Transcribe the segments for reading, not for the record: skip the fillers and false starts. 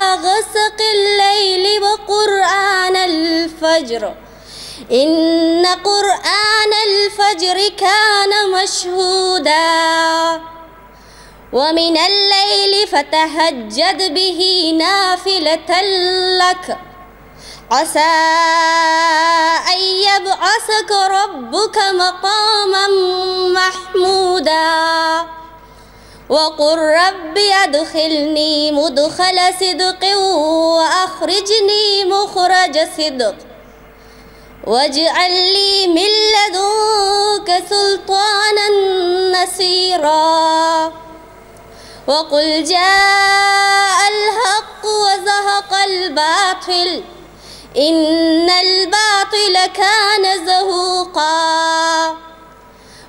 غسق الليل وقرآن الفجر إن قرآن الفجر كان مشهودا ومن الليل فتهجد به نافلة لك عسى أن يبعثك ربك مقاما محمودا وقل رب أدخلني مدخل صدق وأخرجني مخرج صدق واجعل لي من لدنك سلطانا نصيرا وقل جاء الحق وزهق الباطل إن الباطل كان زهوقا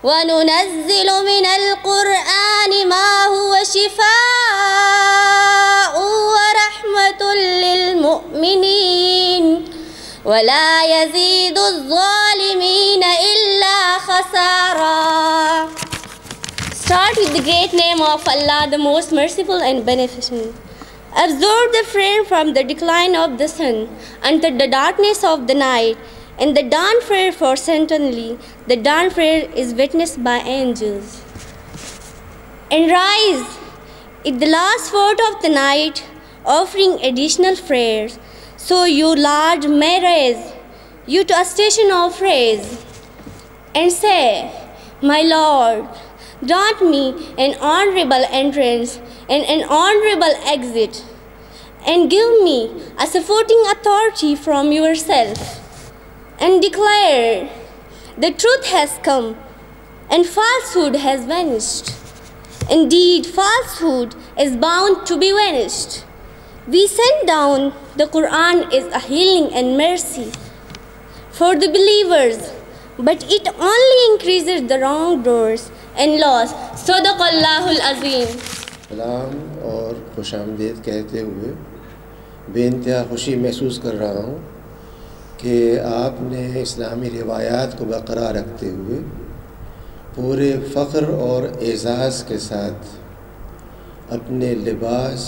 وننزل من القرآن ما هو شفاء ورحمة للمؤمنين ولا يزيد الظالمين إلا خسارا. Start with the great name of Allah, the most merciful and beneficent. Observe the frame from the decline of the sun until the darkness of the night, and the dawn prayer, for certainly the dawn prayer is witnessed by angels. And rise at the last fourth of the night, offering additional prayers, so your Lord may raise you to a station of praise. And say, my Lord, grant me an honorable entrance and an honorable exit, and give me a supporting authority from yourself. And declare, the truth has come, and falsehood has vanished. Indeed, falsehood is bound to be vanished. We send down the Quran is a healing and mercy for the believers, but it only increases the wrongdoers and loss. Sadaqallahul Azim. سلام اور خوش آمدید کہتے ہوئے بے انتہا خوشی محسوس کر رہا ہوں کہ آپ نے اسلامی روایات کو برقرار رکھتے ہوئے پورے فخر اور اعزاز کے ساتھ اپنے لباس،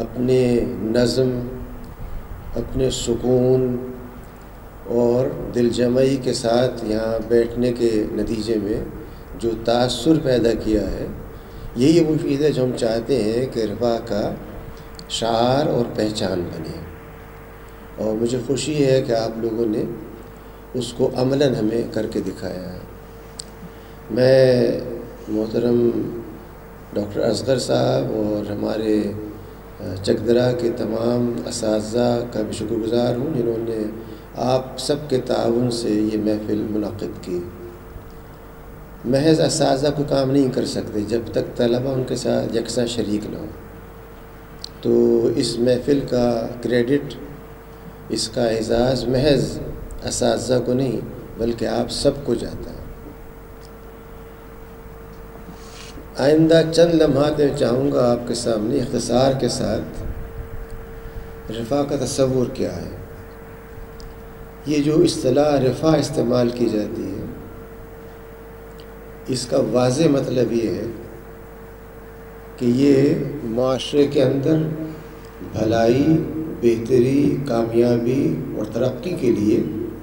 اپنے نظم، اپنے سکون اور دل جمعی کے ساتھ یہاں بیٹھنے کے نتیجے میں جو تاثر پیدا کیا ہے، یہی وہ چیز ہے جو ہم چاہتے ہیں کہ رفاع کا شعار اور پہچان بنے، اور مجھے خوشی ہے کہ آپ لوگوں نے اس کو عملاً ہمیں کر کے دکھایا ہے۔ میں محترم ڈاکٹر اصغر صاحب اور ہمارے چکدرا کے تمام اساتذہ کا بھی شکر گزار ہوں جنہوں نے آپ سب کے تعاون سے یہ محفل منعقد کی۔ محض اساتذہ کو کام نہیں کر سکتے جب تک طلبہ ان کے ساتھ یکساں شریک نہ ہو، تو اس محفل کا کریڈٹ، اس کا اعزاز محض اساتذہ کو نہیں بلکہ آپ سب کو جاتا ہے۔ آئندہ چند لمحات میں چاہوں گا آپ کے سامنے اختصار کے ساتھ رفاع کا تصور کیا ہے۔ یہ جو اصطلاح رفاع استعمال کی جاتی ہے، اس کا واضح مطلب یہ ہے کہ یہ معاشرے کے اندر بھلائی، بہتری، کامیابی اور ترقی کے لیے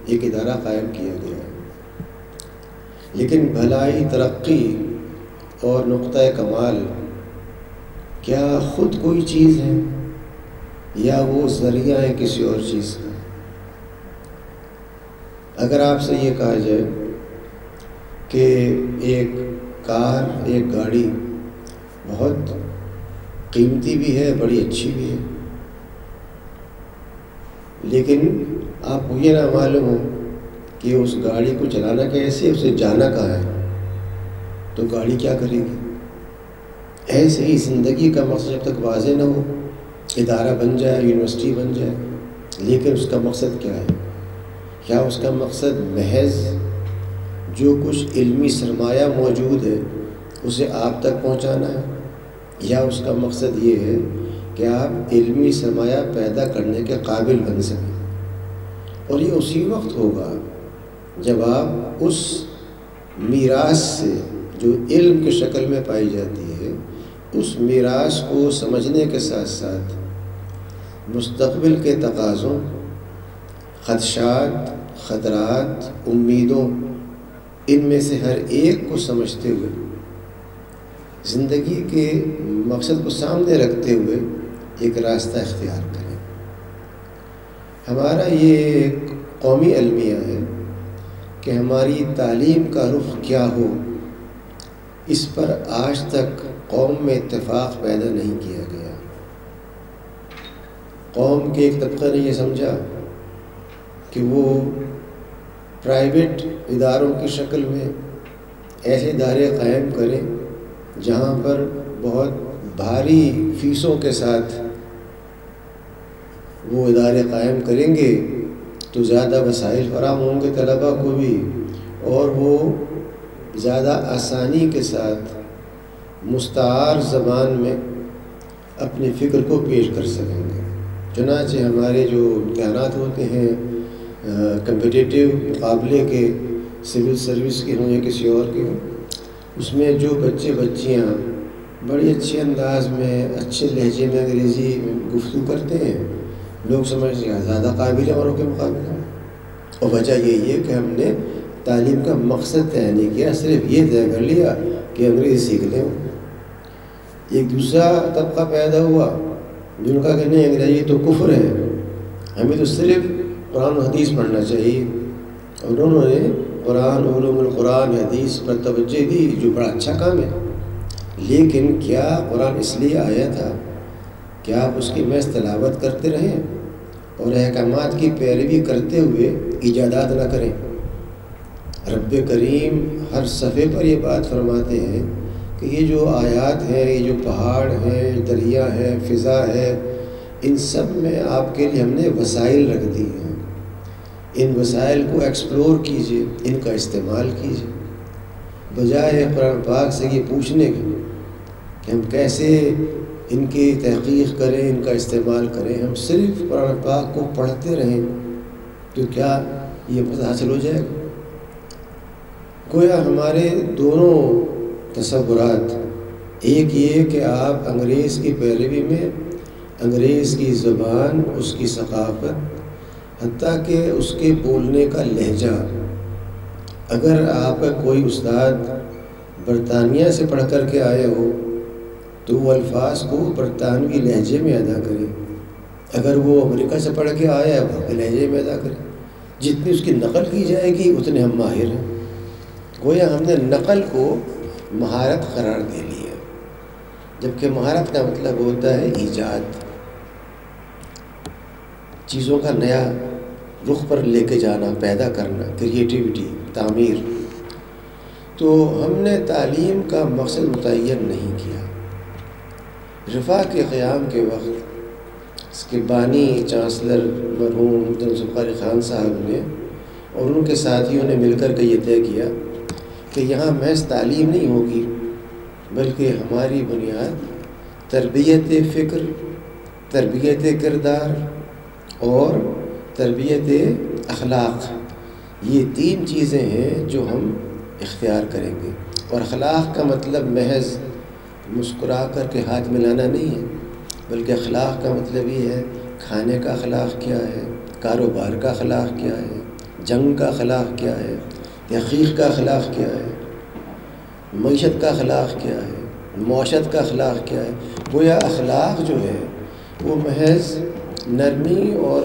ایک ادارہ قائم کیا گیا ہے، لیکن بھلائی، ترقی اور نقطۂ کمال کیا خود کوئی چیز ہے یا وہ ذریعہ ہے کسی اور چیز کا؟ اگر آپ سے یہ کہا جائے کہ ایک کار، ایک گاڑی بہت قیمتی بھی ہے، بڑی اچھی بھی ہے، لیکن آپ کو یہ نہ معلوم ہو کہ اس گاڑی کو چلانا کیسے، اسے جانا کہاں ہے، تو گاڑی کیا کرے گی؟ ایسے ہی زندگی کا مقصد جب تک واضح نہ ہو، ادارہ بن جائے، یونیورسٹی بن جائے، لیکن اس کا مقصد کیا ہے؟ کیا اس کا مقصد محض جو کچھ علمی سرمایہ موجود ہے اسے آپ تک پہنچانا ہے، یا اس کا مقصد یہ ہے کہ آپ علمی سرمایہ پیدا کرنے کے قابل بن سکیں؟ اور یہ اسی وقت ہوگا جب آپ اس میراث سے جو علم کی شکل میں پائی جاتی ہے، اس میراث کو سمجھنے کے ساتھ ساتھ مستقبل کے تقاضوں، خدشات، خطرات، امیدوں، ان میں سے ہر ایک کو سمجھتے ہوئے، زندگی کے مقصد کو سامنے رکھتے ہوئے ایک راستہ اختیار کریں۔ ہمارا یہ ایک قومی المیہ ہے کہ ہماری تعلیم کا رخ کیا ہو، اس پر آج تک قوم میں اتفاق پیدا نہیں کیا گیا۔ قوم کے ایک طبقہ نے یہ سمجھا کہ وہ پرائیویٹ اداروں کی شکل میں ایسے ادارے قائم کریں جہاں پر بہت بھاری فیسوں کے ساتھ وہ ادارے قائم کریں گے تو زیادہ وسائل فراہم ہوں گے طلباء کو بھی، اور وہ زیادہ آسانی کے ساتھ مستعار زبان میں اپنی فکر کو پیش کر سکیں گے۔ چنانچہ ہمارے جو امتحانات ہوتے ہیں کمپٹیٹیو مقابلے کے، سول سروس کے ہوں یا کسی اور کے ہوں، اس میں جو بچے بچیاں بڑی اچھے انداز میں اچھے لہجے میں انگریزی گفتگو کرتے ہیں، لوگ سمجھتے ہیں زیادہ قابل ہیں اوروں کے مقابلے میں، اور وجہ یہی ہے کہ ہم نے تعلیم کا مقصد طے نہیں کیا، صرف یہ طے کر لیا کہ انگریزی سیکھ لیں۔ ایک دوسرا طبقہ پیدا ہوا جن کا کہنا ہے انگریزی تو کفر ہے، ہمیں تو صرف قرآن و حدیث پڑھنا چاہیے، اور انہوں نے قرآن، علوم القرآن، حدیث پر توجہ دی، جو بڑا اچھا کام ہے، لیکن کیا قرآن اس لیے آیا تھا کہ آپ اس کی محض تلاوت کرتے رہیں اور احکامات کی پیروی کرتے ہوئے ایجادات نہ کریں؟ رب کریم ہر صفحے پر یہ بات فرماتے ہیں کہ یہ جو آیات ہیں، یہ جو پہاڑ ہیں، دریا ہے، فضا ہے، ان سب میں آپ کے لیے ہم نے وسائل رکھ دی ہیں، ان وسائل کو ایکسپلور کیجئے، ان کا استعمال کیجئے، بجائے قرآن پاک سے یہ پوچھنے کے کہ ہم کیسے ان کی تحقیق کریں، ان کا استعمال کریں، ہم صرف قرآن پاک کو پڑھتے رہیں تو کیا یہ مزہ حاصل ہو جائے گا؟ گویا ہمارے دونوں تصورات، ایک یہ کہ آپ انگریز کی پیروی میں انگریز کی زبان، اس کی ثقافت، حتیٰ کہ اس کے بولنے کا لہجہ، اگر آپ کا کوئی استاد برطانیہ سے پڑھ کر کے آیا ہو تو وہ الفاظ کو برطانوی لہجے میں ادا کرے، اگر وہ امریکہ سے پڑھ کے آیا ہے وہاں کے لہجے میں ادا کرے، جتنی اس کی نقل کی جائے گی اتنے ہم ماہر ہیں۔ گویا ہم نے نقل کو مہارت قرار دے لیا، جبکہ مہارت کا مطلب ہوتا ہے ایجاد، چیزوں کا نیا رخ پر لے کے جانا، پیدا کرنا، کریٹیوٹی، تعمیر۔ تو ہم نے تعلیم کا مقصد متعین نہیں کیا۔ رفاع کے قیام کے وقت اس کے بانی چانسلر مرحوم جنرل ذوالفقار خان صاحب نے اور ان کے ساتھیوں نے مل کر کے یہ طے کیا کہ یہاں محض تعلیم نہیں ہوگی، بلکہ ہماری بنیاد تربیت فکر، تربیت کردار اور تربیت اخلاق، یہ تین چیزیں ہیں جو ہم اختیار کریں گے۔ اور اخلاق کا مطلب محض مسکرا کر کے ہاتھ ملانا نہیں ہے، بلکہ اخلاق کا مطلب یہ ہے کھانے کا اخلاق کیا ہے، کاروبار کا اخلاق کیا ہے، جنگ کا اخلاق کیا ہے، تحقیق کا اخلاق کیا ہے، معیشت کا اخلاق کیا ہے، معاشرت کا اخلاق کیا ہے۔ گویا اخلاق جو ہے وہ محض نرمی اور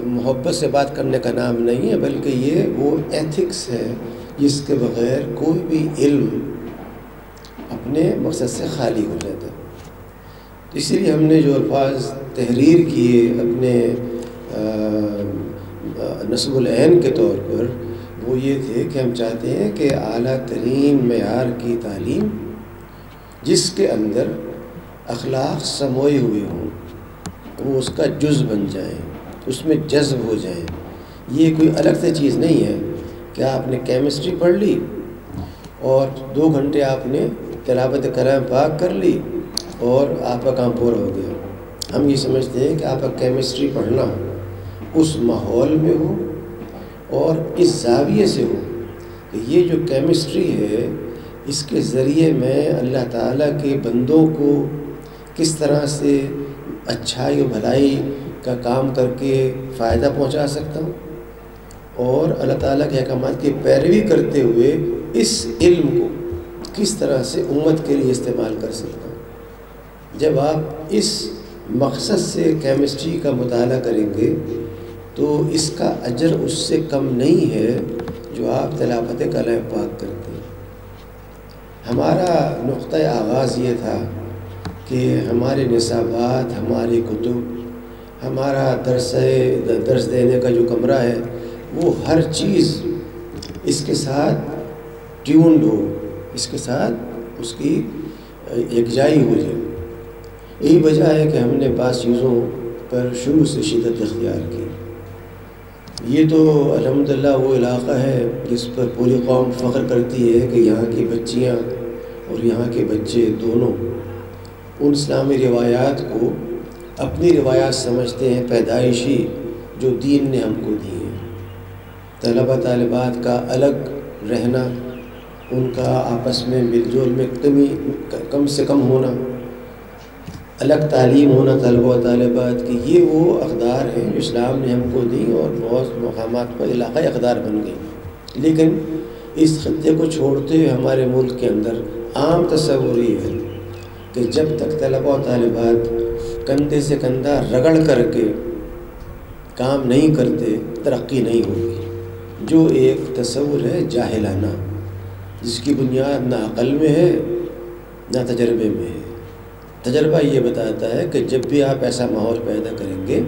محبت سے بات کرنے کا نام نہیں ہے، بلکہ یہ وہ ایتھکس ہے جس کے بغیر کوئی بھی علم اپنے مقصد سے خالی ہو جاتا ہے۔ اسی لیے ہم نے جو الفاظ تحریر کیے اپنے نصب العین کے طور پر، وہ یہ تھے کہ ہم چاہتے ہیں کہ اعلیٰ ترین معیار کی تعلیم جس کے اندر اخلاق سموئے ہوئے ہوں، وہ اس کا جز بن جائیں، اس میں جذب ہو جائیں۔ یہ کوئی الگ سے چیز نہیں ہے کہ آپ نے کیمسٹری پڑھ لی اور 2 گھنٹے آپ نے تلاوت کلام پاک کر لی اور آپ کا کام پورا ہو گیا۔ ہم یہ سمجھتے ہیں کہ آپ کا کیمسٹری پڑھنا اس ماحول میں ہو اور اس زاویے سے ہو کہ یہ جو کیمسٹری ہے اس کے ذریعے میں اللہ تعالیٰ کے بندوں کو کس طرح سے اچھائی و بھلائی کا کام کر کے فائدہ پہنچا سکتا ہوں، اور اللہ تعالیٰ کے احکامات کی پیروی کرتے ہوئے اس علم کو کس طرح سے امت کے لیے استعمال کر سکتا ہوں۔ جب آپ اس مقصد سے کیمسٹری کا مطالعہ کریں گے تو اس کا اجر اس سے کم نہیں ہے جو آپ تلاوت کلام پاک کرتے ہیں۔ ہمارا نقطۂ آغاز یہ تھا کہ ہمارے نصابات، ہماری کتب، ہمارا درس دینے کا جو کمرہ ہے وہ ہر چیز اس کے ساتھ ٹیونڈ ہو، اس کے ساتھ اس کی یکجائی ہو جائے۔ یہی وجہ ہے کہ ہم نے بعض چیزوں پر شروع سے شدت اختیار کی۔ یہ تو الحمدللہ وہ علاقہ ہے جس پر پوری قوم فخر کرتی ہے کہ یہاں کی بچیاں اور یہاں کے بچے دونوں ان اسلامی روایات کو اپنی روایات سمجھتے ہیں، پیدائشی جو دین نے ہم کو دی ہیں۔ طلبہ طالبات کا الگ رہنا، ان کا آپس میں مل جول میں کم سے کم ہونا، الگ تعلیم ہونا طلبہ و طالبات کی، یہ وہ اقدار ہیں جو اسلام نے ہم کو دی اور بہت مقامات پر علاقائی اقدار بن گئی۔ لیکن اس خطے کو چھوڑتے ہوئے ہمارے ملک کے اندر عام تصور یہ ہے کہ جب تک طلبہ و طالبات کندھے سے کندھا رگڑ کر کے کام نہیں کرتے ترقی نہیں ہوگی، جو ایک تصور ہے جاہلانہ، جس کی بنیاد نہ عقل میں ہے نہ تجربے میں ہے۔ تجربہ یہ بتاتا ہے کہ جب بھی آپ ایسا ماحول پیدا کریں گے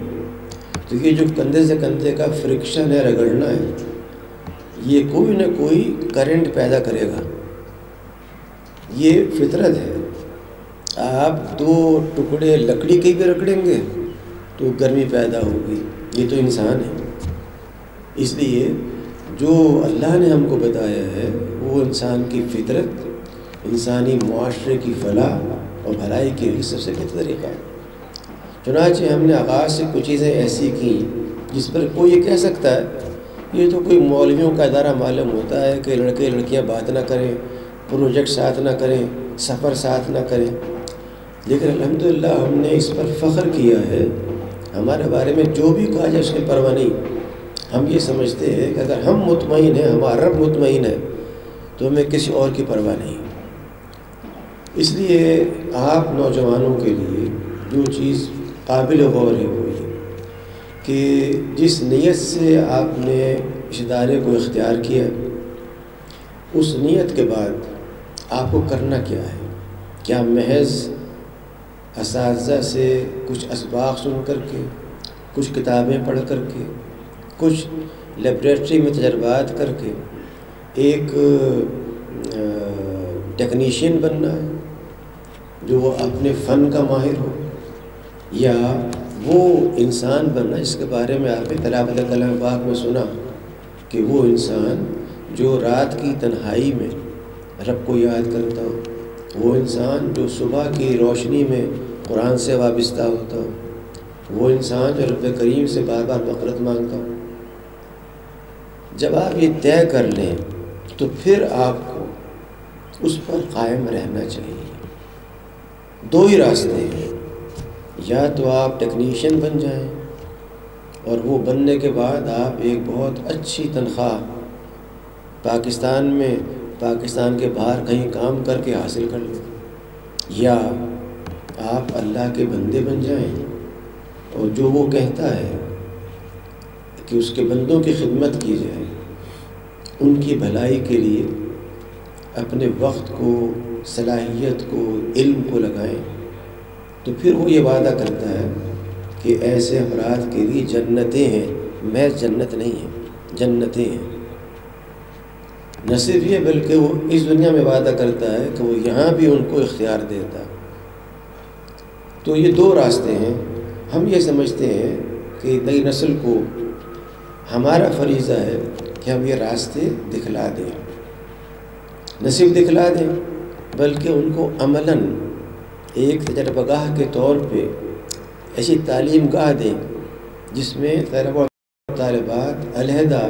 تو یہ جو کندھے سے کندھے کا فرکشن ہے، رگڑنا ہے، یہ کوئی نہ کوئی کرنٹ پیدا کرے گا۔ یہ فطرت ہے۔ آپ دو ٹکڑے لکڑی کے بھی رگڑیں گے تو گرمی پیدا ہوگی، یہ تو انسان ہے۔ اس لیے جو اللہ نے ہم کو بتایا ہے وہ انسان کی فطرت، انسانی معاشرے کی فلاح اور بھلائی کے لیے سب سے بہتر طریقہ ہے۔ چنانچہ ہم نے آغاز سے کچھ چیزیں ایسی کی جس پر کوئی یہ کہہ سکتا ہے یہ تو کوئی مولویوں کا ادارہ معلوم ہوتا ہے کہ لڑکے لڑکیاں بات نہ کریں، پروجیکٹ ساتھ نہ کریں، سفر ساتھ نہ کریں، لیکن الحمدللہ ہم نے اس پر فخر کیا ہے۔ ہمارے بارے میں جو بھی کہا جائے اس کی پرواہ نہیں۔ ہم یہ سمجھتے ہیں کہ اگر ہم مطمئن ہیں، ہمارا رب مطمئن ہے، تو ہمیں کسی اور کی پرواہ نہیں۔ اس لیے آپ نوجوانوں کے لیے جو چیز قابل غور ہے وہ یہ کہ جس نیت سے آپ نے اس ادارے کو اختیار کیا، اس نیت کے بعد آپ کو کرنا کیا ہے؟ کیا محض اساتذہ سے کچھ اسباق سن کر کے، کچھ کتابیں پڑھ کر کے، کچھ لیبریٹری میں تجربات کر کے ایک ٹیکنیشین بننا ہے جو اپنے فن کا ماہر ہو، یا وہ انسان بننا جس کے بارے میں آپ نے تلاوت کلام پاک میں سنا کہ وہ انسان جو رات کی تنہائی میں رب کو یاد کرتا ہو، وہ انسان جو صبح کی روشنی میں قرآن سے وابستہ ہوتا ہو، وہ انسان جو رب کریم سے بار بار مغفرت مانگتا ہو۔ جب آپ یہ طے کر لیں تو پھر آپ کو اس پر قائم رہنا چاہیے۔ دو ہی راستے ہیں، یا تو آپ ٹیکنیشین بن جائیں اور وہ بننے کے بعد آپ ایک بہت اچھی تنخواہ پاکستان میں، پاکستان کے باہر کہیں کام کر کے حاصل کر لیں، یا آپ اللہ کے بندے بن جائیں اور جو وہ کہتا ہے کہ اس کے بندوں کی خدمت کی جائے، ان کی بھلائی کے لیے اپنے وقت کو، صلاحیت کو، علم کو لگائیں، تو پھر وہ یہ وعدہ کرتا ہے کہ ایسے افراد کے لیے جنتیں ہیں، محض جنت نہیں ہیں، جنتیں ہیں۔ نہ صرف یہ بلکہ وہ اس دنیا میں وعدہ کرتا ہے کہ وہ یہاں بھی ان کو اختیار دیتا ہے۔ تو یہ دو راستے ہیں۔ ہم یہ سمجھتے ہیں کہ نئی نسل کو ہمارا فریضہ ہے کہ ہم یہ راستے دکھلا دیں، نہ صرف دکھلا دیں بلکہ ان کو عملاً ایک تجربہ گاہ کے طور پہ ایسی تعلیم گاہ دیں جس میں طلبہ و طالبات علیحدہ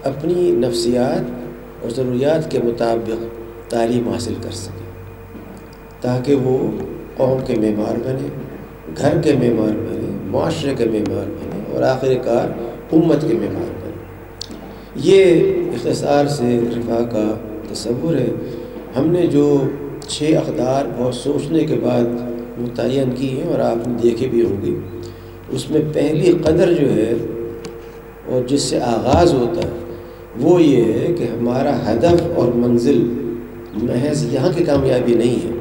اپنی نفسیات اور ضروریات کے مطابق تعلیم حاصل کر سکیں، تاکہ وہ قوم کے معمار بنیں، گھر کے معمار بنے، معاشرے کے معمار بنے اور آخر کار امت کے معمار بنے۔ یہ اختصار سے رفاع کا تصور ہے۔ ہم نے جو 6 اقدار بہت سوچنے کے بعد متعین کی ہیں اور آپ نے دیکھے بھی ہوں گے، اس میں پہلی قدر جو ہے اور جس سے آغاز ہوتا ہے وہ یہ ہے کہ ہمارا ہدف اور منزل محض یہاں کی کامیابی نہیں ہے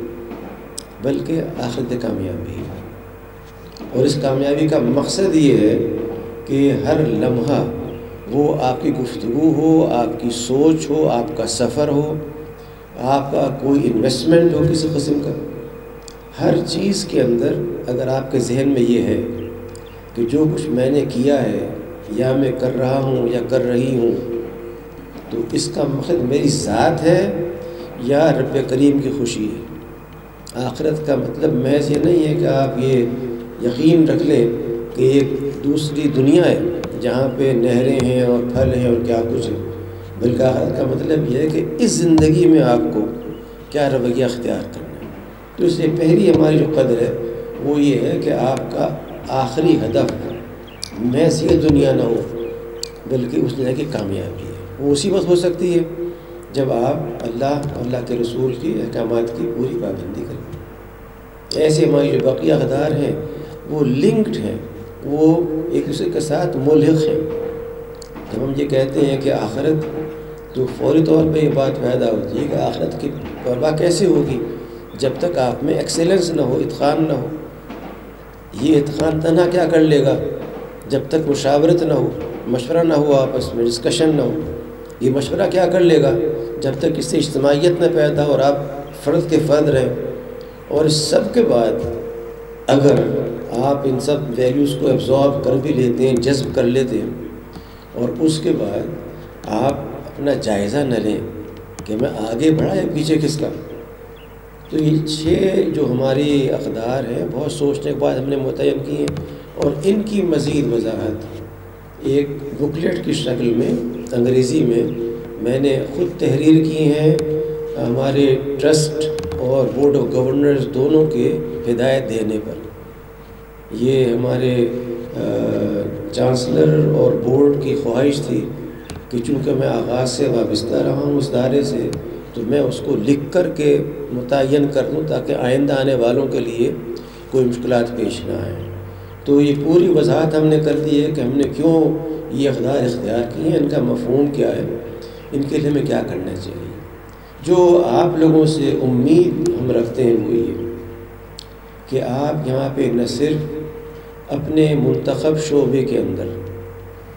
بلکہ آخرت کامیابی ہے، اور اس کامیابی کا مقصد یہ ہے کہ ہر لمحہ وہ آپ کی گفتگو ہو، آپ کی سوچ ہو، آپ کا سفر ہو، آپ کا کوئی انویسٹمنٹ ہو کسی قسم کا، ہر چیز کے اندر اگر آپ کے ذہن میں یہ ہے کہ جو کچھ میں نے کیا ہے یا میں کر رہا ہوں یا کر رہی ہوں تو اس کا مقصد میری ذات ہے یا رب کریم کی خوشی ہے۔ آخرت کا مطلب محض یہ نہیں ہے کہ آپ یہ یقین رکھ لیں کہ ایک دوسری دنیا ہے جہاں پہ نہریں ہیں اور پھل ہیں اور کیا کچھ ہے، بلکہ آخرت کا مطلب یہ ہے کہ اس زندگی میں آپ کو کیا رویہ اختیار کرنا ہے۔ تو اس لیے پہلی ہماری جو قدر ہے وہ یہ ہے کہ آپ کا آخری ہدف محض یہ دنیا نہ ہو بلکہ اس دنیا کی کامیابی ہے۔ وہ اسی وقت ہو سکتی ہے جب آپ اللہ کے رسول کی احکامات کی پوری پابندی کریں۔ ایسے ہماری جو بقیہ اقدار ہیں وہ لنکڈ ہیں، وہ ایک دوسرے کے ساتھ ملحق ہیں۔ جب ہم یہ کہتے ہیں کہ آخرت، تو فوری طور پہ یہ بات پیدا ہوتی ہے کہ آخرت کی پرواہ کیسے ہوگی جب تک آپ میں ایکسیلنس نہ ہو، اتقان نہ ہو۔ یہ اتقان تنہا کیا کر لے گا جب تک مشاورت نہ ہو، مشورہ نہ ہو، آپس میں ڈسکشن نہ ہو۔ یہ مشورہ کیا کر لے گا جب تک اس سے اجتماعیت نہ پیدا ہو اور آپ فرد کے فرد رہیں۔ اور اس سب کے بعد اگر آپ ان سب ویلیوز کو ایبزارب کر بھی لیتے ہیں، جذب کر لیتے ہیں، اور اس کے بعد آپ اپنا جائزہ نہ لیں کہ میں آگے بڑھا یا پیچھے کس کا، تو یہ 6 جو ہماری اقدار ہیں بہت سوچنے کے بعد ہم نے متعین کی ہیں، اور ان کی مزید وضاحت ایک بکلیٹ کی شکل میں انگریزی میں نے خود تحریر کی ہیں ہمارے ٹرسٹ اور بورڈ آف گورنرز دونوں کے ہدایت دینے پر۔ یہ ہمارے چانسلر اور بورڈ کی خواہش تھی کہ چونکہ میں آغاز سے وابستہ رہا ہوں اس دائرے سے، تو میں اس کو لکھ کر کے متعین کر دوں تاکہ آئندہ آنے والوں کے لیے کوئی مشکلات پیش نہ آئیں۔ تو یہ پوری وضاحت ہم نے کر دی ہے کہ ہم نے کیوں یہ اقدار اختیار کی ہیں، ان کا مفہوم کیا ہے، ان کے لیے ہمیں کیا کرنا چاہیے۔ جو آپ لوگوں سے امید ہم رکھتے ہیں وہ یہ کہ آپ یہاں پہ نہ صرف اپنے منتخب شعبے کے اندر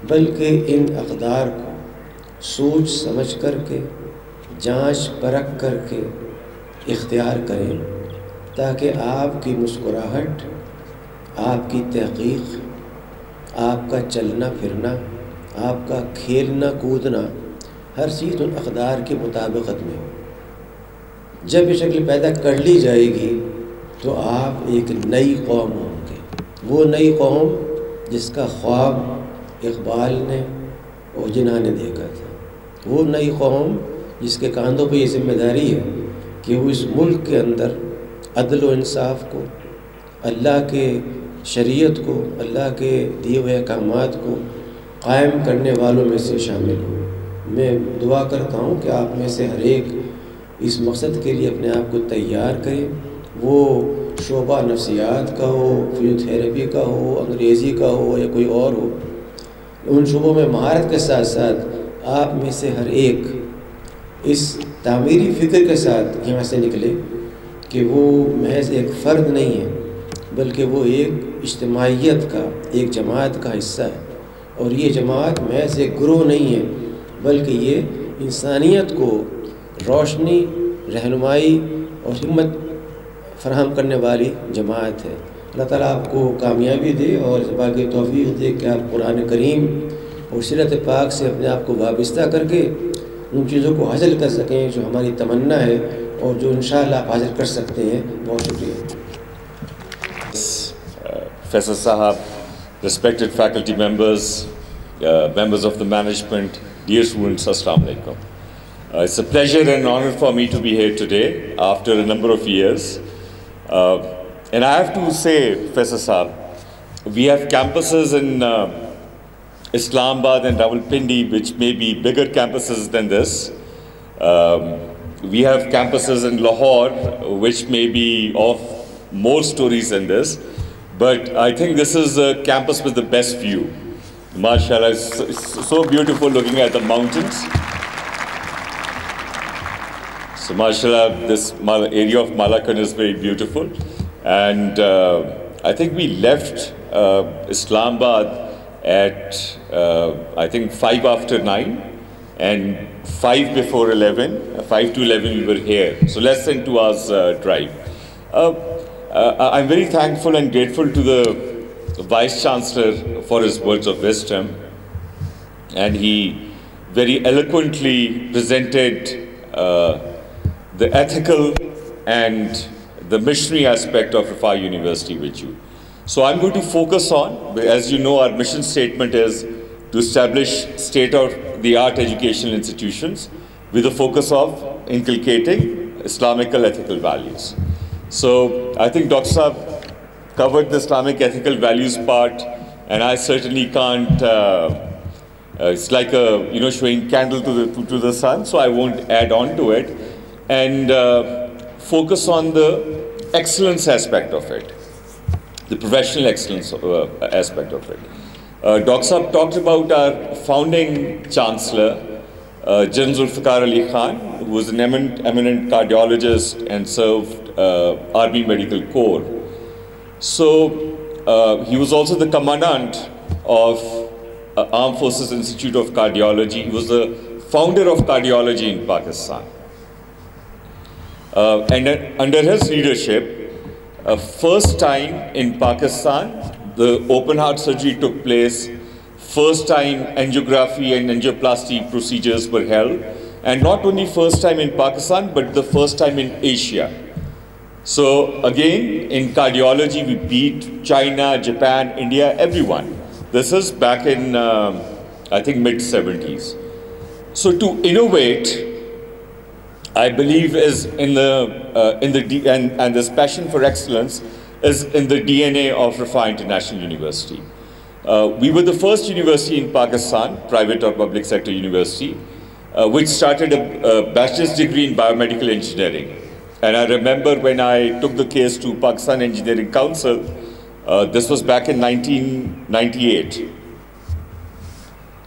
بلکہ ان اقدار کو سوچ سمجھ کر کے، جانچ پرکھ کر کے اختیار کریں تاکہ آپ کی مسکراہٹ، آپ کی تحقیق، آپ کا چلنا پھرنا، آپ کا کھیلنا کودنا، ہر چیز ان اقدار کے مطابقت میں ہو۔ جب یہ شکل پیدا کر لی جائے گی تو آپ ایک نئی قوم ہوں گے، وہ نئی قوم جس کا خواب اقبال نے اور جناح نے دیکھا تھا، وہ نئی قوم جس کے کاندھوں پہ یہ ذمہ داری ہے کہ وہ اس ملک کے اندر عدل و انصاف کو، اللہ کے شریعت کو، اللہ کے دیے ہوئے احکامات کو قائم کرنے والوں میں سے شامل ہو۔ میں دعا کرتا ہوں کہ آپ میں سے ہر ایک اس مقصد کے لیے اپنے آپ کو تیار کرے، وہ شعبہ نفسیات کا ہو، فزیوتھیراپی کا ہو، انگریزی کا ہو یا کوئی اور ہو۔ ان شعبوں میں مہارت کے ساتھ ساتھ آپ میں سے ہر ایک اس تعمیری فکر کے ساتھ یہاں سے نکلے کہ وہ محض ایک فرد نہیں ہے بلکہ وہ ایک اجتماعیت کا، ایک جماعت کا حصہ ہے، اور یہ جماعت محض ایک گروہ نہیں ہے بلکہ یہ انسانیت کو روشنی، رہنمائی اور ہمت فراہم کرنے والی جماعت ہے۔ اللہ تعالیٰ آپ کو کامیابی دے اور اس بات کی توفیق دے کہ آپ قرآن کریم اور سیرت پاک سے اپنے آپ کو وابستہ کر کے ان چیزوں کو حاصل کر سکیں جو ہماری تمنا ہے اور جو انشاءاللہ آپ حاصل کر سکتے ہیں۔ بہت شکریہ۔ Professor Sahab, respected faculty members, members of the management, dear students, Assalamu alaikum. It's a pleasure and honor for me to be here today after a number of years. And I have to say, Professor Saab, we have campuses in Islamabad and Rawalpindi, which may be bigger campuses than this. We have campuses in Lahore, which may be of more stories than this. But I think this is a campus with the best view. MashaAllah, it's so beautiful looking at the mountains. So MashaAllah, this area of Malakand is very beautiful. And I think we left Islamabad at, I think 5 after 9 and 5 before 11, 5 to 11 we were here. So less than 2 hours drive. I'm very thankful and grateful to the Vice Chancellor for his words of wisdom. And he very eloquently presented the ethical and the missionary aspect of Rifai University with you. So I'm going to focus on, as you know, our mission statement is to establish state-of-the-art educational institutions with a focus of inculcating Islamical ethical values. So I think Dr. Saab covered the Islamic ethical values part, and I certainly can't, it's like a, showing candle to the sun, so I won't add on to it, and focus on the excellence aspect of it, the professional excellence aspect of it. Dr. Saab talked about our founding chancellor, General Zulfikar Ali Khan, who was an eminent cardiologist and served Army Medical Corps. So he was also the commandant of Armed Forces Institute of Cardiology. He was the founder of cardiology in Pakistan. And under his leadership, first time in Pakistan, the open heart surgery took place. First time angiography and angioplasty procedures were held. And not only first time in Pakistan, but the first time in Asia. So again, in cardiology, we beat China, Japan, India, everyone. This is back in, I think, mid-70s. So to innovate, I believe is and this passion for excellence is in the DNA of Rifai International University. We were the first university in Pakistan, private or public sector university, which started a bachelor's degree in biomedical engineering. And I remember when I took the case to Pakistan Engineering Council, this was back in 1998.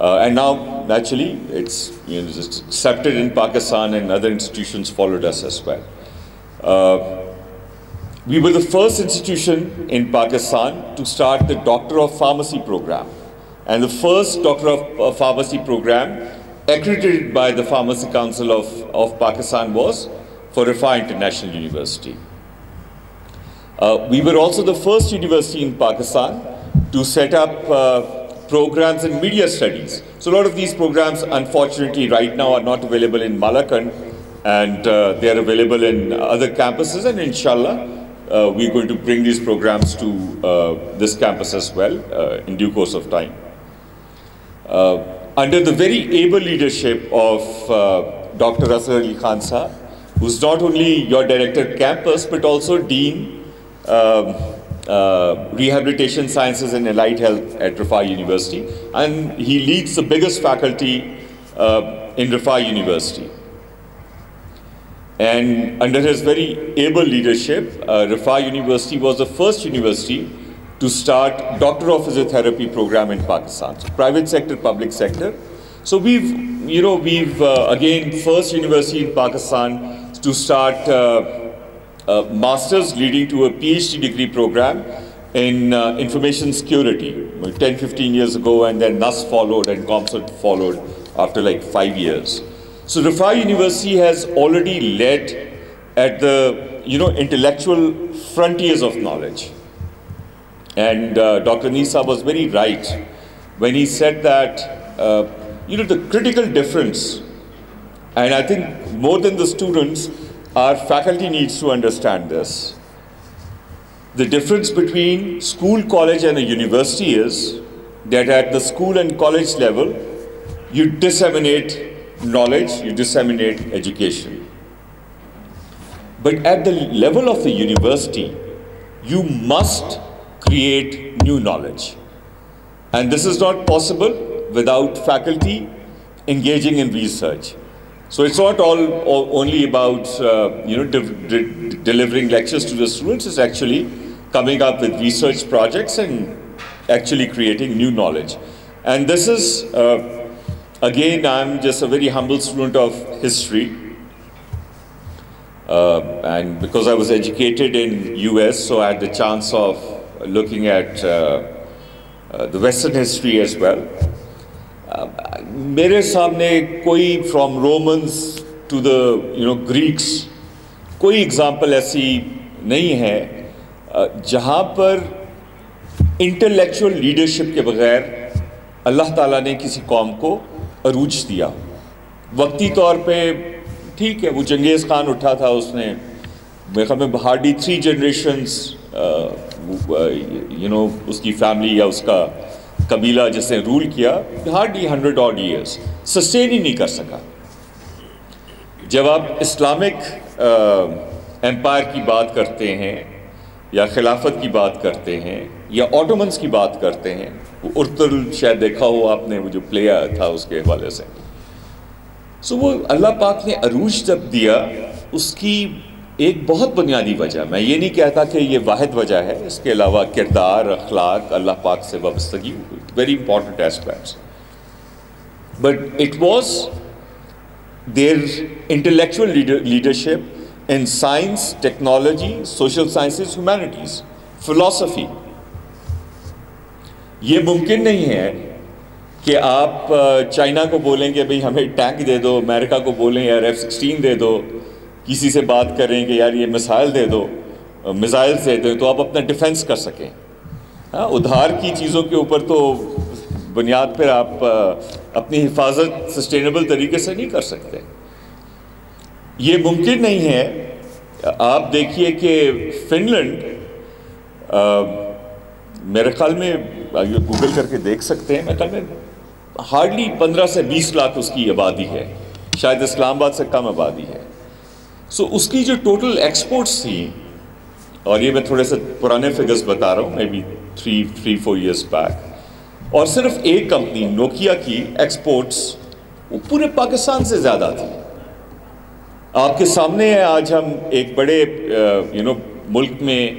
And now naturally it's just accepted in Pakistan and other institutions followed us as well. We were the first institution in Pakistan to start the Doctor of Pharmacy program, and the first Doctor of Pharmacy program accredited by the Pharmacy Council of Pakistan was for Rifai International University. We were also the first university in Pakistan to set up programs in media studies. So a lot of these programs, unfortunately, right now are not available in Malakand, and they are available in other campuses, and inshallah, we're going to bring these programs to this campus as well in due course of time. Under the very able leadership of Dr. Asghar Ali Khan Sahab, who's not only your director campus, but also Dean Rehabilitation Sciences and Allied Health at Rifai University. And he leads the biggest faculty in Rifai University. And under his very able leadership, Rifai University was the first university to start Doctor of Physiotherapy program in Pakistan. So private sector, public sector. So we've again, first university in Pakistan to start masters leading to a PhD degree program in information security 10-15 years ago, and then NUS followed and ComCert followed after like 5 years. So Rifai University has already led at the intellectual frontiers of knowledge. And Dr. Nisa was very right when he said that the critical difference, and I think more than the students, our faculty needs to understand this. The difference between school, college and a university is that at the school and college level, you disseminate knowledge, you disseminate education. But at the level of the university, you must create new knowledge. And this is not possible without faculty engaging in research. So it's not only about delivering lectures to the students. It's actually coming up with research projects and actually creating new knowledge. And this is, again, I'm just a very humble student of history. And because I was educated in US, so I had the chance of looking at the Western history as well. میرے سامنے کوئی from Romans to the Greeks کوئی example ایسی نہیں ہے جہاں پر intellectual leadership کے بغیر اللہ تعالیٰ نے کسی قوم کو عروج دیا. وقتی طور پہ ٹھیک ہے وہ چنگیز خان اٹھا تھا, اس نے میرے خیال میں ہارڈلی 3 جنریشنز اس کی فیملی یا اس کا قبیلہ جس نے رول کیا, ہارڈلی 100 odd years سسٹین ہی نہیں کر سکا. جب آپ اسلامک ایمپائر کی بات کرتے ہیں یا خلافت کی بات کرتے ہیں یا آٹومنس کی بات کرتے ہیں, ارطل شاید دیکھا ہو آپ نے, وہ جو پلے تھا اس کے حوالے سے, سو وہ اللہ پاک نے عروج جب دیا اس کی ایک بہت بنیادی وجہ, میں یہ نہیں کہتا کہ یہ واحد وجہ ہے, اس کے علاوہ کردار, اخلاق, اللہ پاک سے وابستگی, very important aspects, but it was there intellectual leadership in science, technology, social sciences, humanities, philosophy. یہ ممکن نہیں ہے کہ آپ چائنا کو بولیں کہ بھئی ہمیں ٹینک دے دو, امریکہ کو بولیں یار F-16 دے دو, کسی سے بات کریں کہ یار یہ میزائل دے دو, میزائلز دے دو, تو آپ اپنا ڈیفنس کر سکیں. ادھار کی چیزوں کے اوپر تو بنیاد پر آپ اپنی حفاظت سسٹینیبل طریقے سے نہیں کر سکتے. یہ ممکن نہیں ہے. آپ دیکھیے کہ فن لینڈ, میرے خیال میں گوگل کر کے دیکھ سکتے ہیں, میرے خیال میں ہارڈلی 15 سے 20 لاکھ اس کی آبادی ہے, شاید اسلام آباد سے کم آبادی ہے. سو اس کی جو ٹوٹل ایکسپورٹس تھیں, اور یہ میں تھوڑے سے پرانے فگرز بتا رہا ہوں, مے بی 3-4 years بیک, اور صرف ایک کمپنی نوکیا کی ایکسپورٹس وہ پورے پاکستان سے زیادہ تھی. آپ کے سامنے ہے آج ہم ایک بڑے ملک میں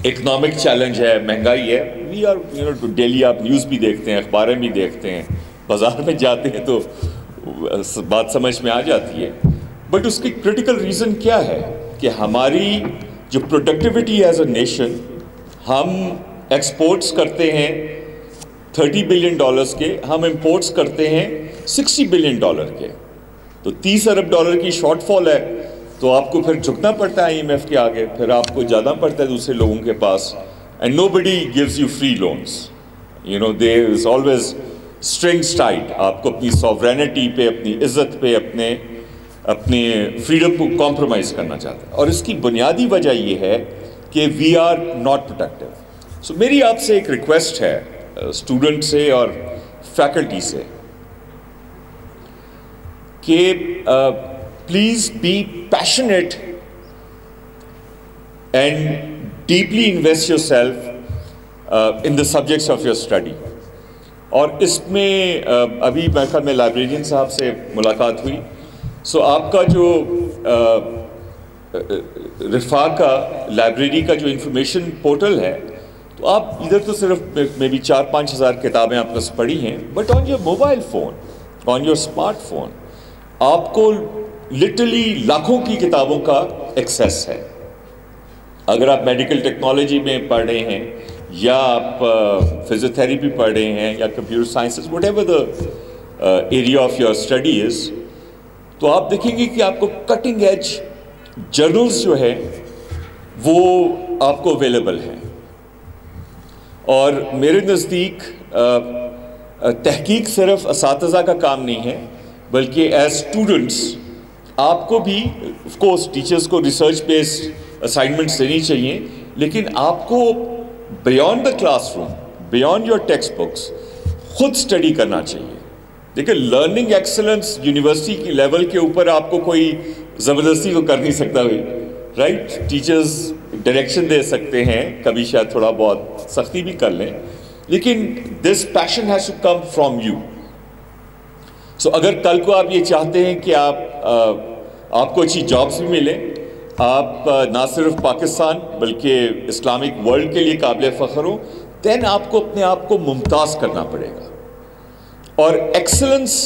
اکنامک چیلنج ہے, مہنگائی ہے, وی آر ڈیلی آپ نیوز بھی دیکھتے ہیں, اخباریں بھی دیکھتے ہیں, بازار میں جاتے ہیں تو بات سمجھ میں آ جاتی ہے. بٹ اس کی کرٹیکل ریزن کیا ہے کہ ہماری جو پروڈکٹیوٹی ایز اے نیشن, ہم ایکسپورٹس کرتے ہیں $30 billion کے, ہم امپورٹس کرتے ہیں $60 billion کے, تو $30 ارب کی شارٹ فال ہے. تو آپ کو پھر جھکنا پڑتا ہے IMF کے آگے, پھر آپ کو جانا پڑتا ہے دوسرے لوگوں کے پاس, and nobody gives you free lunches. There is always strings tight. آپ کو اپنی سوورینٹی پہ, اپنی عزت پہ, اپنے فریڈم کو کمپرومائز کرنا چاہتے ہیں, اور اس کی بنیادی وجہ یہ ہے کہ وی آر ناٹ پروڈکٹیو. سو میری آپ سے ایک ریکویسٹ ہے, اسٹوڈنٹ سے اور فیکلٹی سے, کہ please be passionate and deeply invest yourself in the subjects of your study. اور اس میں ابھی میرے خیال میں لائبریرین صاحب سے ملاقات ہوئی, سو آپ کا جو رفاق کا لائبریری کا جو انفارمیشن پورٹل ہے, تو آپ ادھر تو صرف میں بھی 4-5 ہزار کتابیں آپ نے پڑھی ہیں, but on your mobile phone, on your smart phone, آپ کو لٹرلی لاکھوں کی کتابوں کا ایکسیس ہے. اگر آپ میڈیکل ٹیکنالوجی میں پڑھ رہے ہیں, یا آپ فزیوتھیراپی پڑھ رہے ہیں, یا computer sciences, what ever the area of your study is, تو آپ دیکھیں گے کہ آپ کو کٹنگ ایج جرنلز جو ہے وہ آپ کو اویلیبل ہیں. اور میرے نزدیک تحقیق صرف اساتذہ کا کام نہیں ہے, بلکہ ایز اسٹوڈنٹس آپ کو بھی, آف کورس ٹیچرز کو ریسرچ بیسڈ اسائنمنٹس دینی چاہیے, لیکن آپ کو beyond the class room, beyond your text books خود اسٹڈی کرنا چاہیے. دیکھیں لرننگ ایکسلنس یونیورسٹی کی لیول کے اوپر آپ کو کوئی زبردستی تو کر نہیں سکتا بھائی, رائٹ. ٹیچرز ڈائریکشن دے سکتے ہیں, کبھی شاید تھوڑا بہت سختی بھی کر لیں, لیکن this passion has to come from you. So اگر کل کو آپ یہ چاہتے ہیں کہ آپ کو اچھی جابس بھی ملیں, آپ نہ صرف پاکستان بلکہ اسلامک ورلڈ کے لیے قابل فخر ہوں, دین آپ کو اپنے آپ کو ممتاز کرنا پڑے گا. اور ایکسلنس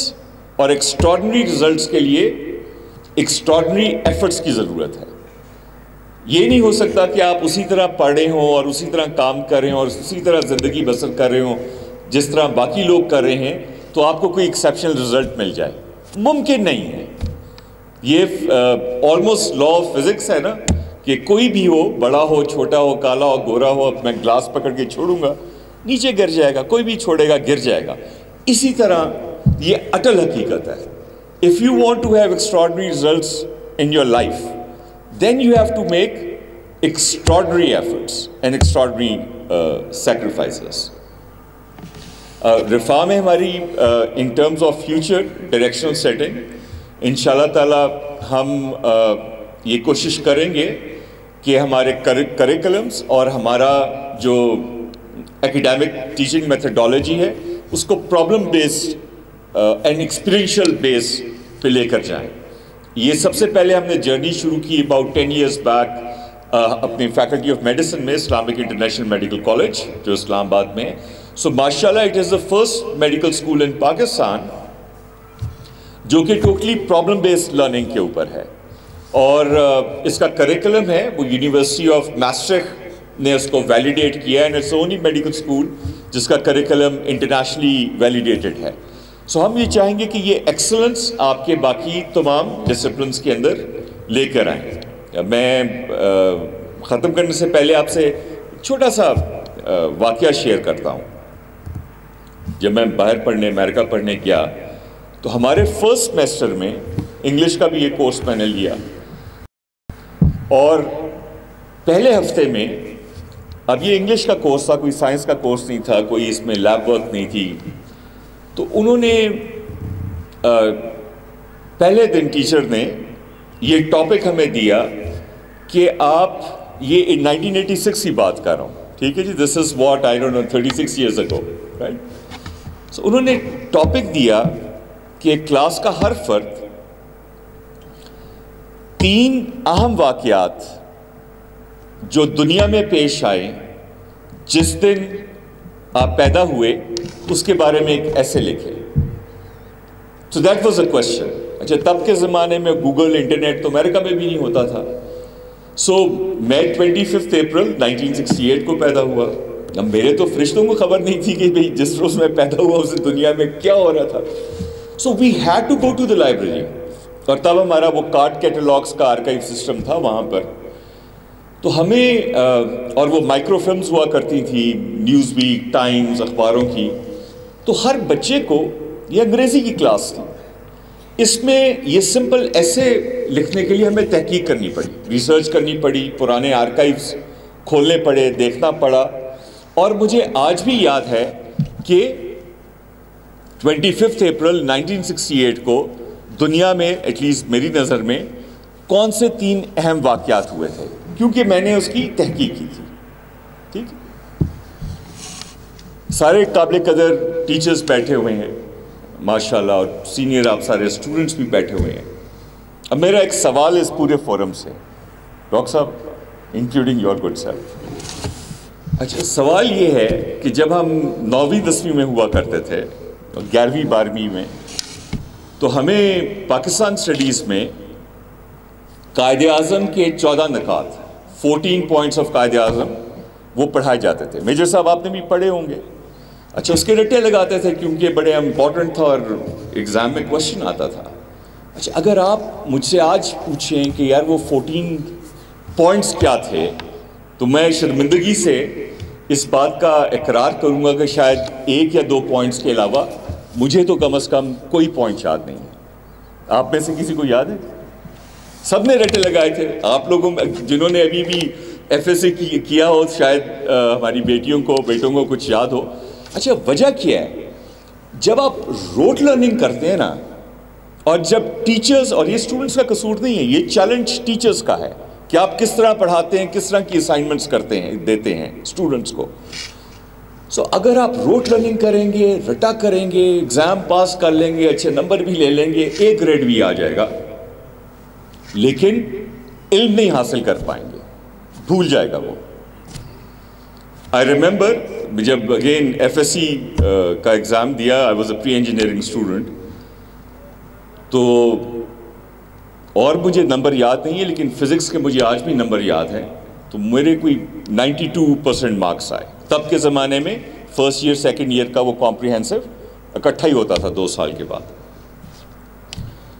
اور ایکسٹراڈنری ریزلٹس کے لیے ایکسٹراڈنری ایفرٹس کی ضرورت ہے. یہ نہیں ہو سکتا کہ آپ اسی طرح پڑھ رہے ہوں اور اسی طرح کام کر رہے ہوں اور اسی طرح زندگی بسر کر رہے ہوں جس طرح باقی لوگ کر رہے ہیں تو آپ کو کوئی ایکسیپشنل رزلٹ مل جائے. ممکن نہیں ہے. یہ آلموسٹ لا آف فزکس ہے نا, کہ کوئی بھی ہو, بڑا ہو چھوٹا ہو, کالا ہو گورا ہو, اب میں گلاس پکڑ کے چھوڑوں گا نیچے گر جائے گا, کوئی بھی چھوڑے گا گر جائے گا. اسی طرح یہ اٹل حقیقت ہے. If you want to have extraordinary results in your life, then you have to make extraordinary efforts and extraordinary sacrifices. رفاہ میں ہماری in terms of future directional setting انشاءاللہ تعالی ہم یہ کوشش کریں گے کہ ہمارے کریکولمس اور ہمارا جو ایکیڈیمک ٹیچنگ میتھڈالوجی ہے اس کو پرابلم بیسڈ اینڈ ایکسپیرینشیل بیس پہ لے کر جائیں. یہ سب سے پہلے ہم نے جرنی شروع کی about 10 years back اپنی فیکلٹی آف میڈیسن میں, اسلامک انٹرنیشنل میڈیکل کالج جو اسلام آباد میں ہے. سو ماشاءاللہ it is the first medical school ان پاکستان جو کہ ٹوٹلی پرابلم بیسڈ لرننگ کے اوپر ہے, اور اس کا کریکولم ہے وہ یونیورسٹی آف میسٹرک نے اس کو ویلیڈیٹ کیا ہے, and it's only medical school جس کا کریکولم انٹرنیشنلی ویلیڈیٹڈ ہے. سو ہم یہ چاہیں گے کہ یہ ایکسلنس آپ کے باقی تمام ڈسپلنس کے اندر لے کر آئیں. میں ختم کرنے سے پہلے آپ سے چھوٹا سا واقعہ شیئر کرتا ہوں. جب میں باہر پڑھنے امریکہ پڑھنے گیا تو ہمارے فرسٹ سیمسٹر میں انگلش کا بھی یہ کورس میں نے لیا, اور پہلے ہفتے میں, اب یہ انگلش کا کورس تھا, کوئی سائنس کا کورس نہیں تھا, کوئی اس میں لیب ورک نہیں تھی, تو انہوں نے پہلے دن ٹیچر نے یہ ٹاپک ہمیں دیا کہ آپ, یہ 1986 کی بات کر رہا ہوں, ٹھیک ہے جی, this is what I don't know 36 years ago, right. So انہوں نے ٹاپک دیا کہ کلاس کا ہر فرد 3 اہم واقعات جو دنیا میں پیش آئے جس دن آپ پیدا ہوئے اس کے بارے میں ایک ایسے لکھے. So that was a question. اچھا, تب کے زمانے میں گوگل انٹرنیٹ تو امریکہ میں بھی نہیں ہوتا تھا. سو میں 25 اپریل 1968 کو پیدا ہوا. اب میرے تو فرشتوں کو خبر نہیں تھی کہ بھئی جس روز میں پیدا ہوا اس دنیا میں کیا ہو رہا تھا. So we had to go to the library, اور تب ہمارا وہ کارڈ کیٹلاگس کا آرکائیو سسٹم تھا وہاں پر. تو ہمیں اور وہ مائکرو فلمز ہوا کرتی تھی, نیوز ویک, ٹائمز, اخباروں کی. تو ہر بچے کو یہ انگریزی کی کلاس تھی, اس میں یہ سمپل ایسے لکھنے کے لیے ہمیں تحقیق کرنی پڑی, ریسرچ کرنی پڑی, پرانے آرکائیوز کھولنے پڑے, دیکھنا پڑا. اور مجھے آج بھی یاد ہے کہ 25 اپریل 1968 کو دنیا میں ایٹ لیسٹ میری نظر میں کون سے 3 اہم واقعات ہوئے تھے, کیونکہ میں نے اس کی تحقیق کی تھی. ٹھیک, سارے قابل قدر ٹیچرز بیٹھے ہوئے ہیں ماشاءاللہ, اور سینئر آپ سارے اسٹوڈنٹس بھی بیٹھے ہوئے ہیں. اب میرا ایک سوال اس پورے فورم سے, ڈاکٹر صاحب انکلوڈنگ یور گڈ سیلف. اچھا, سوال یہ ہے کہ جب ہم 9ویں 10ویں میں ہوا کرتے تھے, 11ویں 12ویں میں, تو ہمیں پاکستان اسٹڈیز میں قائد اعظم کے 14 نکات, 14 پوائنٹس آف قائد اعظم وہ پڑھائے جاتے تھے. میجر صاحب آپ نے بھی پڑھے ہوں گے. اچھا, اس کے رٹے لگاتے تھے کیونکہ بڑے امپورٹنٹ تھا اور ایگزام میں کوشچن آتا تھا. اچھا, اگر آپ مجھ سے آج پوچھیں کہ یار وہ 14 پوائنٹس کیا تھے, تو میں شرمندگی سے اس بات کا اقرار کروں گا کہ شاید 1 یا 2 پوائنٹس کے علاوہ مجھے تو کم از کم کوئی پوائنٹ یاد نہیں ہے. آپ میں سے کسی کو یاد ہے؟ سب نے رٹے لگائے تھے. آپ لوگوں میں جنہوں نے ابھی بھی FSC کیا ہو, شاید ہماری بیٹیوں کو بیٹوں کو کچھ یاد ہو. اچھا وجہ کیا ہے؟ جب آپ روٹ لرننگ کرتے ہیں نا, اور جب ٹیچرز, اور یہ اسٹوڈنٹس کا قصور نہیں ہے, یہ چیلنج ٹیچرز کا ہے کہ آپ کس طرح پڑھاتے ہیں, کس طرح کی اسائنمنٹس کرتے ہیں, دیتے ہیں اسٹوڈنٹس کو. سو اگر آپ روٹ لرننگ کریں گے, رٹا کریں گے, ایگزام پاس کر لیں گے, اچھے نمبر بھی لے لیں گے, A گریڈ بھی آ جائے گا, لیکن علم نہیں حاصل کر پائیں گے, بھول جائے گا وہ. آئی ریممبر جب اگین FSC کا ایگزام دیا, I was a pre engineering student, تو اور مجھے نمبر یاد نہیں ہے لیکن فزکس کے مجھے آج بھی نمبر یاد ہیں. تو میرے کوئی 92% مارکس آئے. تب کے زمانے میں فرسٹ ایئر سیکنڈ ایئر کا وہ کمپریہنسو اکٹھا ہی ہوتا تھا 2 سال کے بعد.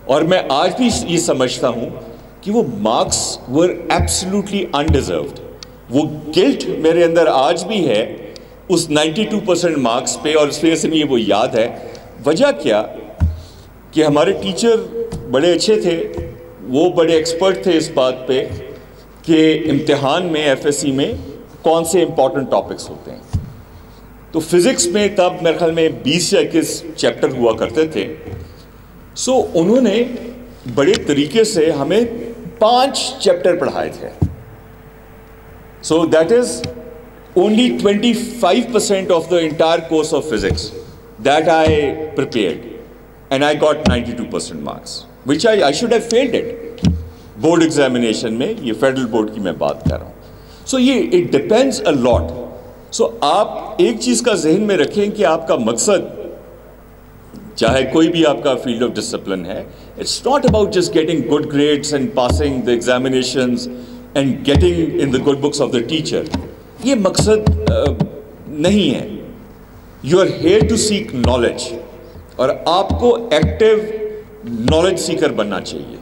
اور میں آج بھی یہ سمجھتا ہوں کہ وہ مارکس ور ایبسلیوٹلی انڈیزروڈ. وہ گلٹ میرے اندر آج بھی ہے اس 92% مارکس پہ, اور اس وجہ سے مجھے وہ یاد ہے. وجہ کیا کہ ہمارے ٹیچر بڑے اچھے تھے, وہ بڑے ایکسپرٹ تھے اس بات پہ کہ امتحان میں FSC میں کون سے امپورٹنٹ ٹاپکس ہوتے ہیں. تو فزکس میں تب میرے خیال میں 20 یا 21 چیپٹر ہوا کرتے تھے. سو انہوں نے بڑے طریقے سے ہمیں 5 چیپٹر پڑھائے تھے. So that is only 25% of the entire course of physics that I prepared, and I got 92% marks, which I should have failed it. Board examination میں, یہ فیڈرل بورڈ کی میں بات کر رہا ہوں. سو یہ it depends a lot. سو آپ ایک چیز کا ذہن میں رکھیں کہ آپ کا مقصد, چاہے کوئی بھی آپ کا فیلڈ آف ڈسپلن ہے, it's not about just getting good grades and passing the examinations and getting in the good books of the teacher. یہ مقصد نہیں ہے. You are here to seek knowledge, اور آپ کو ایکٹیو نالج سیکر بننا چاہیے.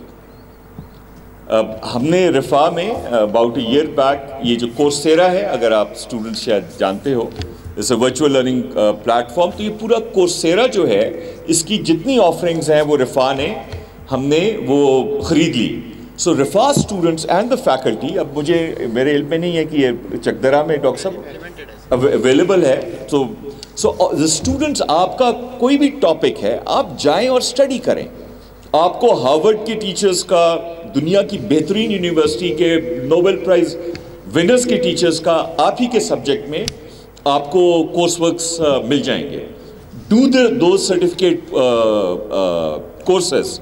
ہم نے رفا میں اباؤٹ اے ایئر بیک یہ جو کورسیرا ہے, اگر آپ اسٹوڈنٹس شاید جانتے ہو, اس a virtual learning platform, تو یہ پورا کورسیرا جو ہے اس کی جتنی آفرنگز ہیں وہ رفا نے, ہم نے وہ خرید لی. سو رفا اسٹوڈنٹس اینڈ دا فیکلٹی, اب مجھے میرے علم میں نہیں ہے کہ یہ چکدرا میں ڈاکٹر صاحب اویلیبل ہے. سو اسٹوڈنٹس, آپ کا کوئی بھی ٹاپک ہے, آپ جائیں اور اسٹڈی کریں. آپ کو ہارورڈ کے ٹیچرز کا, دنیا کی بہترین یونیورسٹی کے نوبل پرائز ونرز کے ٹیچرز کا آپ ہی کے سبجیکٹ میں آپ کو کورس ورکس مل جائیں گے. Do those certificate courses.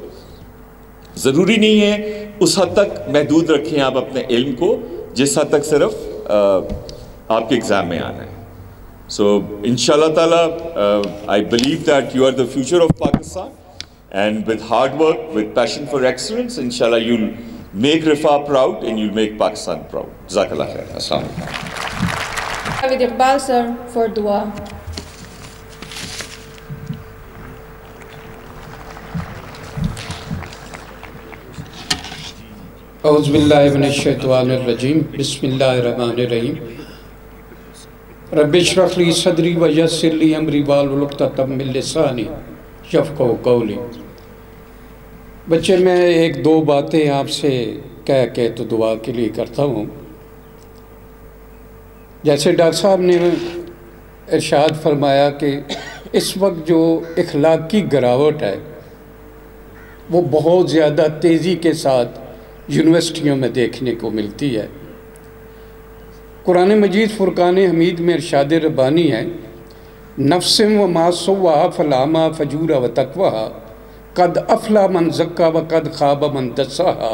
ضروری نہیں ہے اس حد تک محدود رکھیں آپ اپنے علم کو جس حد تک صرف آپ کے ایگزام میں آنا ہے. سو انشاءاللہ تعالی I believe that you are the future of Pakistan, and with hard work, with passion for excellence, inshallah you'll make Rifa proud and you'll make Pakistan proud. Jazakallah khair. Assalamu alaikum. With Iqbal sir for dua. اعوذ باللہ من الشیطان الرجیم. بسم اللہ الرحمن الرحیم. رب اشرح لی صدری ویسر لی امری واحلل عقدۃ من لسانی یفقہوا قولی. بچے, میں 1-2 باتیں آپ سے کہہ کے تو دعا کے لیے کرتا ہوں. جیسے ڈاکٹر صاحب نے ارشاد فرمایا کہ اس وقت جو اخلاقی گراوٹ ہے وہ بہت زیادہ تیزی کے ساتھ یونیورسٹیوں میں دیکھنے کو ملتی ہے. قرآن مجید فرقان حمید میں ارشاد ربانی ہے, نفس و ما سواہا فالہمہا فجورہا و تقواہا قد افلح من زکا و قد خاب من دساہا.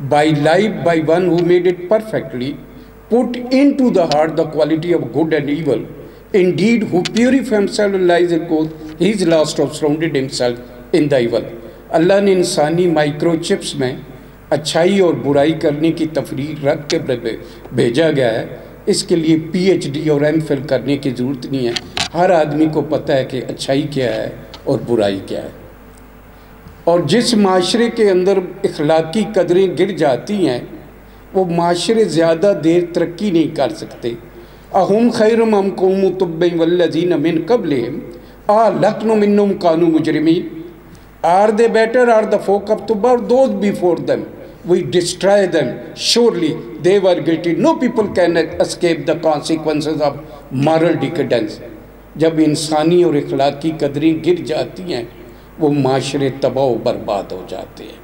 By life, by one who made it perfectly, put into the heart the quality of good and evil. Indeed, who purifies himself and lies in good, he is lost or surrounded himself in the evil. اللہ نے انسانی micro chips میں اچھائی اور برائی کرنے کی تفریق رکھ کے بھیجا گیا ہے. اس کے لیے PhD اور MPhil کرنے کی ضرورت نہیں ہے. ہر آدمی کو پتہ ہے کہ اچھائی کیا ہے اور برائی کیا ہے. اور جس معاشرے کے اندر اخلاقی قدریں گر جاتی ہیں وہ معاشرے زیادہ دیر ترقی نہیں کر سکتے. اہم خیر ام قوم تبع والذین من قبلہم اہلکنا منہم کانوا مجرمین. Are they better? Are the folk of Tuba or those before them? we destroy them, surely they were guilty. No people can escape the consequences of moral decadence. جب انسانی اور اخلاقی قدریں گر جاتی ہیں وہ معاشرے تباہ و برباد ہو جاتے ہیں.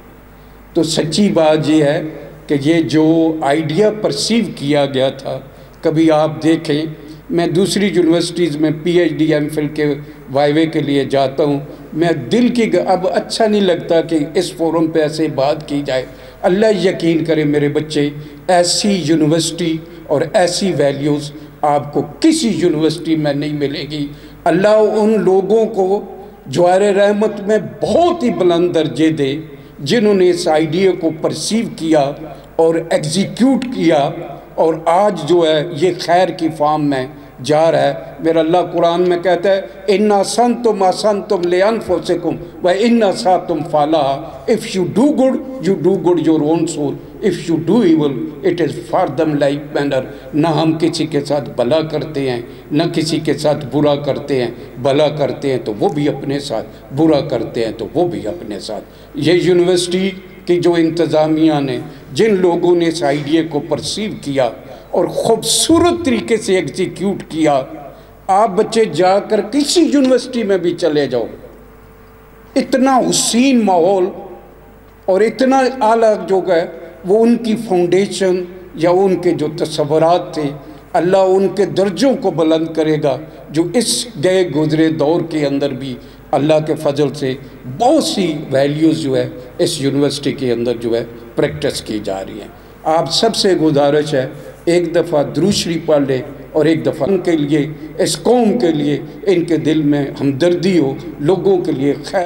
تو سچی بات یہ ہے کہ یہ جو آئیڈیا پرسیو کیا گیا تھا، کبھی آپ دیکھیں میں دوسری یونیورسٹیز میں P H D M phil کے وائوے کے لیے جاتا ہوں، میں دل کی اب اچھا نہیں لگتا کہ اس فورم پہ ایسے بات کی جائے. اللہ یقین کرے میرے بچے، ایسی یونیورسٹی اور ایسی ویلیوز آپ کو کسی یونیورسٹی میں نہیں ملے گی. اللہ ان لوگوں کو جوار رحمت میں بہت ہی بلند درجے دے جنہوں نے اس آئیڈیا کو پرسیو کیا اور ایگزیکیوٹ کیا، اور آج جو ہے یہ خیر کی فارم میں جا رہا ہے. میرا اللہ قرآن میں کہتا ہے اِنَّ أَحْسَنْتُمْ أَحْسَنْتُمْ لِأَنفُسِكُمْ وَإِنَّ أَسَأْتُمْ فَلَهَا. If you do good, you do good your own soul. If you do evil, it is for them like manner. نہ ہم کسی کے ساتھ بھلا کرتے ہیں نہ کسی کے ساتھ برا کرتے ہیں. بھلا کرتے ہیں تو وہ بھی اپنے ساتھ، برا کرتے ہیں تو وہ بھی اپنے ساتھ. یہ یونیورسٹی کی جو انتظامیہ نے، جن لوگوں نے اس آئیڈیا کو پرسیو کیا اور خوبصورت طریقے سے ایگزیکیوٹ کیا، آپ بچے جا کر کسی یونیورسٹی میں بھی چلے جاؤ، اتنا حسین ماحول اور اتنا اعلیٰ جو ہے وہ ان کی فاؤنڈیشن یا ان کے جو تصورات تھے، اللہ ان کے درجوں کو بلند کرے گا، جو اس گئے گزرے دور کے اندر بھی اللہ کے فضل سے بہت سی ویلیوز جو ہے اس یونیورسٹی کے اندر جو ہے پریکٹس کی جا رہی ہیں. آپ سب سے گزارش ہے ایک دفعہ درود شریف پڑھ لیں اور ایک دفعہ ان کے لیے، اس قوم کے لیے ان کے دل میں ہمدردی ہو، لوگوں کے لیے خیر